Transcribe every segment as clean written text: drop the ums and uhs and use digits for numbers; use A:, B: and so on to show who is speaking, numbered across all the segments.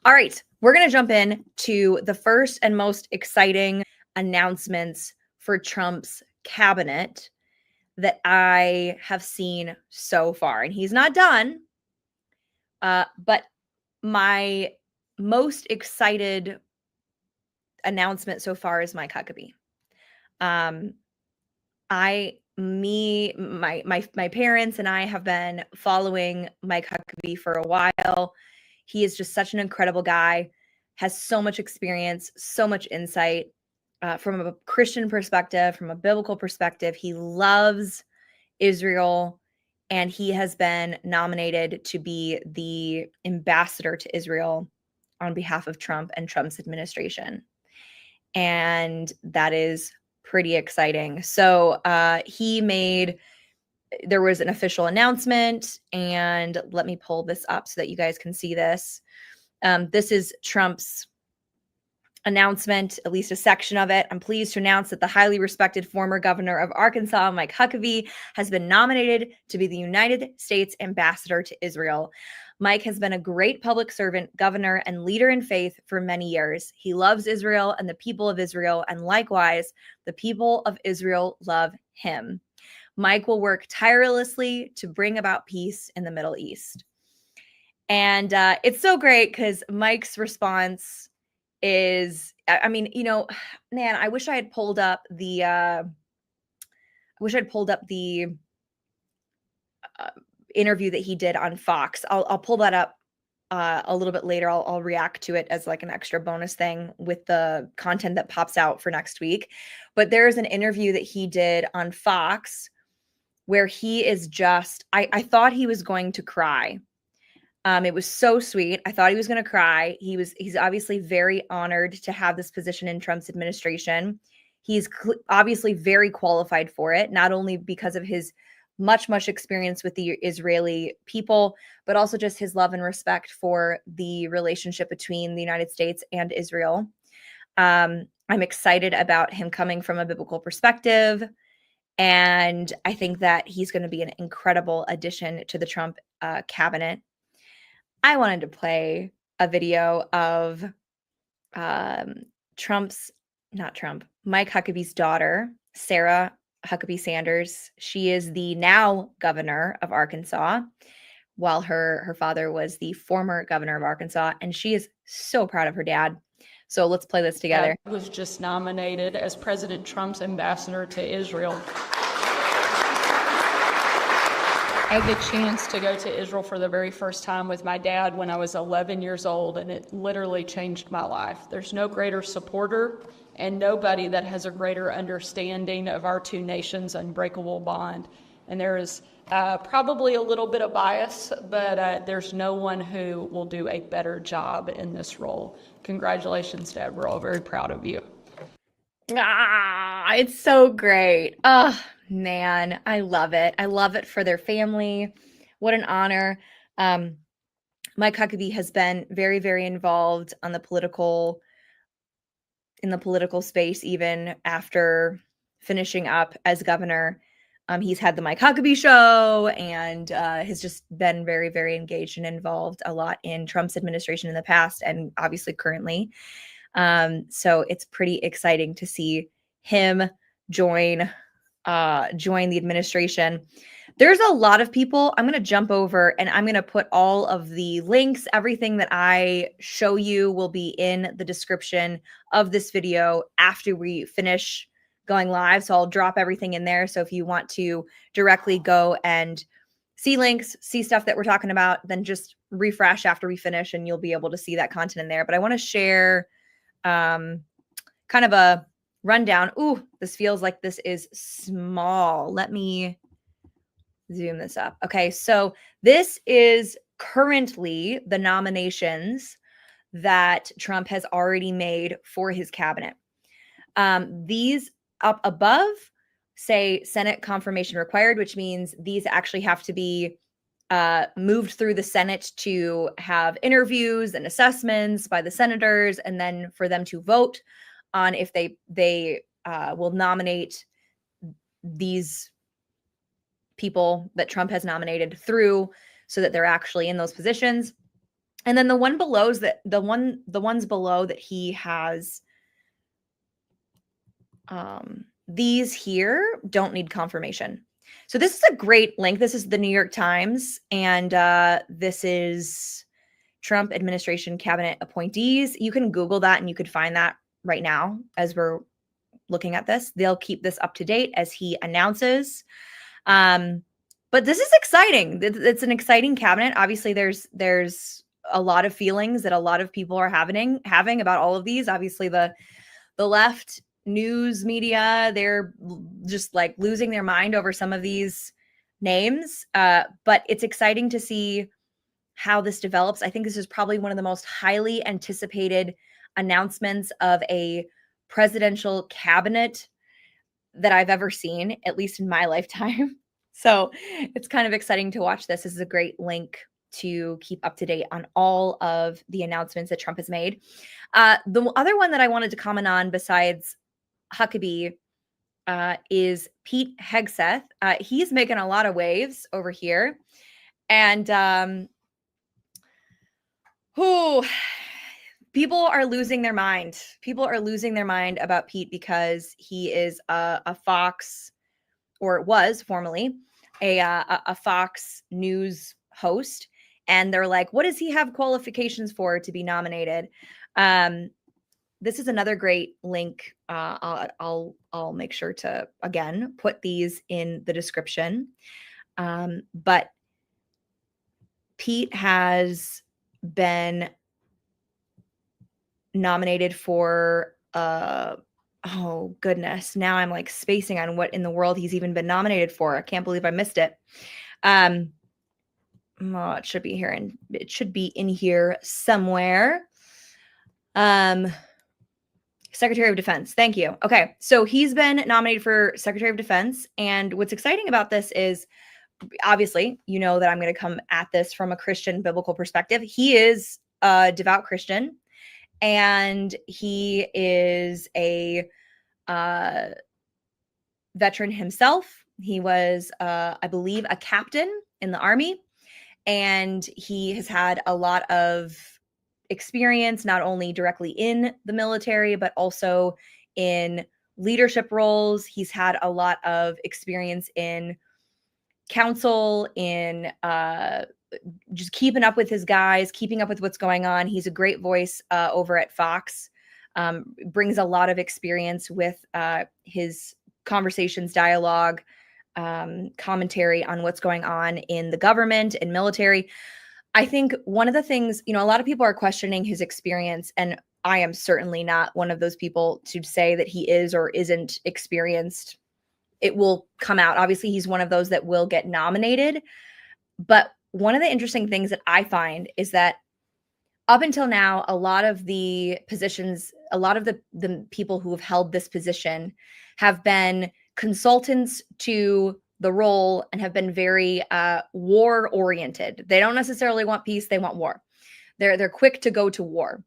A: All right, we're going to jump in to the first and most exciting announcements for Trump's cabinet that I have seen so far. And he's not done, but my most excited announcement so far is Mike Huckabee. My parents and I have been following Mike Huckabee for a while. He is just such an incredible guy, has so much experience, so much insight from a Christian perspective, from a biblical perspective. He loves Israel, and he has been nominated to be the ambassador to Israel on behalf of Trump and Trump's administration. And that is pretty exciting. So there was an official announcement, and let me pull this up so that you guys can see this. This is Trump's announcement, at least a section of it. I'm pleased to announce that the highly respected former governor of Arkansas, Mike Huckabee, has been nominated to be the United States ambassador to Israel. Mike has been a great public servant, governor, and leader in faith for many years. He loves Israel and the people of Israel, and likewise, the people of Israel love him. Mike will work tirelessly to bring about peace in the Middle East. And it's so great because Mike's response is, man, I wish I had pulled up the interview that he did on Fox. I'll pull that up a little bit later. I'll react to it as like an extra bonus thing with the content that pops out for next week. But there's an interview that he did on Fox where he is just, I thought he was going to cry. It was so sweet. I thought he was going to cry. He's obviously very honored to have this position in Trump's administration. He's obviously very qualified for it, not only because of his much experience with the Israeli people, but also just his love and respect for the relationship between the United States and Israel. I'm excited about him coming from a biblical perspective, and I think that he's going to be an incredible addition to the Trump cabinet. I wanted to play a video of Mike Huckabee's daughter, Sarah Huckabee Sanders. She is the now governor of Arkansas, while her father was the former governor of Arkansas, and she is so proud of her dad. So let's play this together.
B: I was just nominated as President Trump's ambassador to Israel. I had the chance to go to Israel for the very first time with my dad when I was 11 years old, and it literally changed my life. There's no greater supporter and nobody that has a greater understanding of our two nations' unbreakable bond. And there is probably a little bit of bias, but there's no one who will do a better job in this role. Congratulations, Dad. We're all very proud of you.
A: It's so great. Oh, man, I love it. I love it for their family. What an honor. Mike Huckabee has been very involved in the political space, even after finishing up as governor. He's had the Mike Huckabee show and has just been very engaged and involved a lot in Trump's administration in the past and obviously currently. So it's pretty exciting to see him join the administration. There's a lot of people. I'm going to jump over and I'm going to put all of the links. Everything that I show you will be in the description of this video after we finish going live. So I'll drop everything in there. So if you want to directly go and see links, see stuff that we're talking about, then just refresh after we finish and you'll be able to see that content in there. But I want to share kind of a rundown. Ooh, this feels like this is small. Let me zoom this up. Okay, so this is currently the nominations that Trump has already made for his cabinet. These up above say Senate confirmation required, which means these actually have to be moved through the Senate to have interviews and assessments by the senators, and then for them to vote on if they will nominate these people that Trump has nominated through so that they're actually in those positions. And then the ones below that he has, these here don't need confirmation. So this is a great link. This is the New York Times, and this is Trump administration cabinet appointees. You can Google that and you could find that right now as we're looking at this. They'll keep this up to date as he announces. But this is exciting. It's an exciting cabinet. Obviously, there's a lot of feelings that a lot of people are having about all of these. Obviously, the left news media, they're just like losing their mind over some of these names. But it's exciting to see how this develops. I think this is probably one of the most highly anticipated announcements of a presidential cabinet that I've ever seen, at least in my lifetime. So it's kind of exciting to watch this. This is a great link to keep up to date on all of the announcements that Trump has made. The other one that I wanted to comment on besides Huckabee is Pete Hegseth. He's making a lot of waves over here. And people are losing their mind. People are losing their mind about Pete because he is a Fox, or was formerly a Fox News host, and they're like, "What does he have qualifications for to be nominated?" This is another great link. I'll make sure to again put these in the description. But Pete has been nominated for oh goodness, now I'm like spacing on what in the world he's even been nominated for. I can't believe I missed it. Oh, it should be here, and it should be in here somewhere. Secretary of Defense. Thank you. Okay, so he's been nominated for Secretary of Defense, and what's exciting about this is, obviously, you know that I'm going to come at this from a Christian biblical perspective. He is a devout Christian, and he is a veteran himself. He was, I believe, a captain in the Army, and he has had a lot of experience, not only directly in the military, but also in leadership roles. He's had a lot of experience in council, in just keeping up with his guys, keeping up with what's going on. He's a great voice over at Fox, brings a lot of experience with his conversations, dialogue, commentary on what's going on in the government and military. I think one of the things, a lot of people are questioning his experience, and I am certainly not one of those people to say that he is or isn't experienced. It will come out. Obviously, he's one of those that will get nominated. But one of the interesting things that I find is that up until now, a lot of the positions, a lot of the people who have held this position have been consultants to the role and have been very war oriented. They don't necessarily want peace, they want war. They're quick to go to war.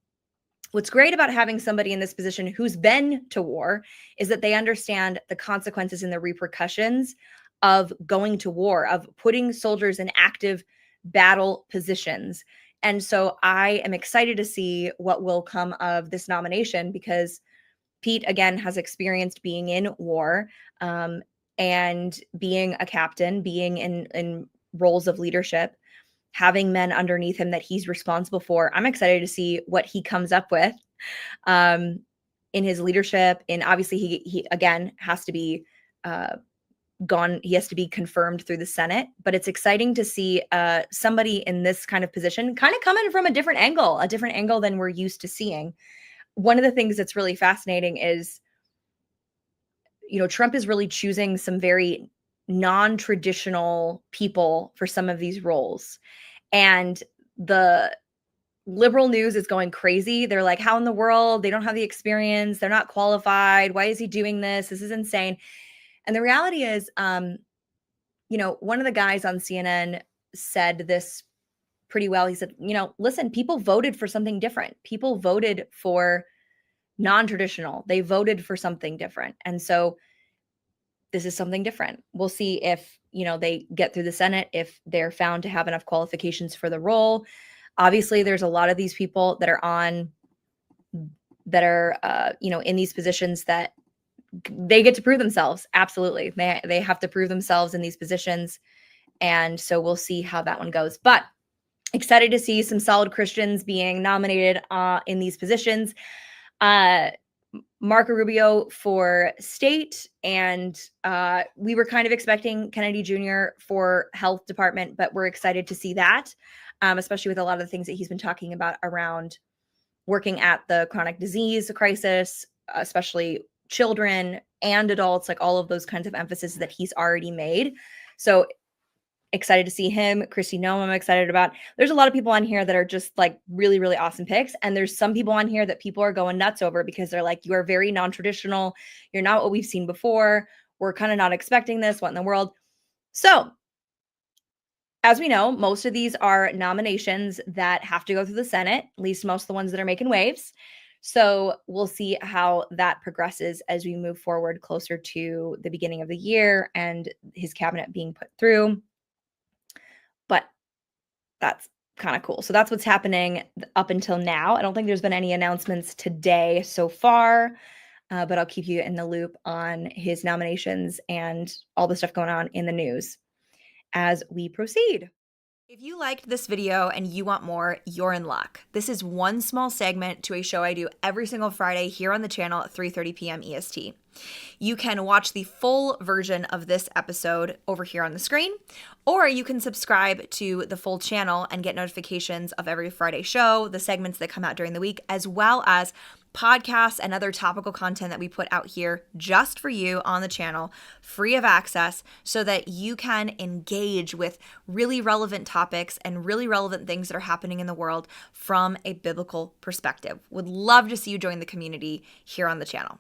A: What's great about having somebody in this position who's been to war is that they understand the consequences and the repercussions of going to war, of putting soldiers in active battle positions. And so I am excited to see what will come of this nomination, because Pete, again, has experienced being in war, and being a captain, being in roles of leadership, having men underneath him that he's responsible for. I'm excited to see what he comes up with in his leadership. And obviously he again has to be he has to be confirmed through the Senate, but it's exciting to see somebody in this kind of position kind of coming from a different angle than we're used to seeing. One of the things that's really fascinating is, Trump is really choosing some very non-traditional people for some of these roles. And the liberal news is going crazy. They're like, how in the world? They don't have the experience. They're not qualified. Why is he doing this? This is insane. And the reality is, one of the guys on CNN said this pretty well. He said, listen, people voted for something different. People voted for non-traditional. They voted for something different. And so this is something different. We'll see if, they get through the Senate, if they're found to have enough qualifications for the role. Obviously, there's a lot of these people that are in these positions that they get to prove themselves. Absolutely. They have to prove themselves in these positions. And so we'll see how that one goes. But excited to see some solid Christians being nominated in these positions. Marco Rubio for state, and we were kind of expecting Kennedy Jr. for health department, but we're excited to see that, especially with a lot of the things that he's been talking about around working at the chronic disease crisis, especially children and adults, like all of those kinds of emphasis that he's already made. So excited to see him. Kristi Noem, I'm excited about. There's a lot of people on here that are just like really, really awesome picks. And there's some people on here that people are going nuts over because they're like, you are very non-traditional. You're not what we've seen before. We're kind of not expecting this. What in the world? So as we know, most of these are nominations that have to go through the Senate, at least most of the ones that are making waves. So we'll see how that progresses as we move forward closer to the beginning of the year and his cabinet being put through. But that's kind of cool. So that's what's happening up until now. I don't think there's been any announcements today so far, but I'll keep you in the loop on his nominations and all the stuff going on in the news as we proceed. If you liked this video and you want more, you're in luck. This is one small segment to a show I do every single Friday here on the channel at 3:30 p.m. EST. You can watch the full version of this episode over here on the screen, or you can subscribe to the full channel and get notifications of every Friday show, the segments that come out during the week, as well as podcasts and other topical content that we put out here just for you on the channel, free of access, so that you can engage with really relevant topics and really relevant things that are happening in the world from a biblical perspective. Would love to see you join the community here on the channel.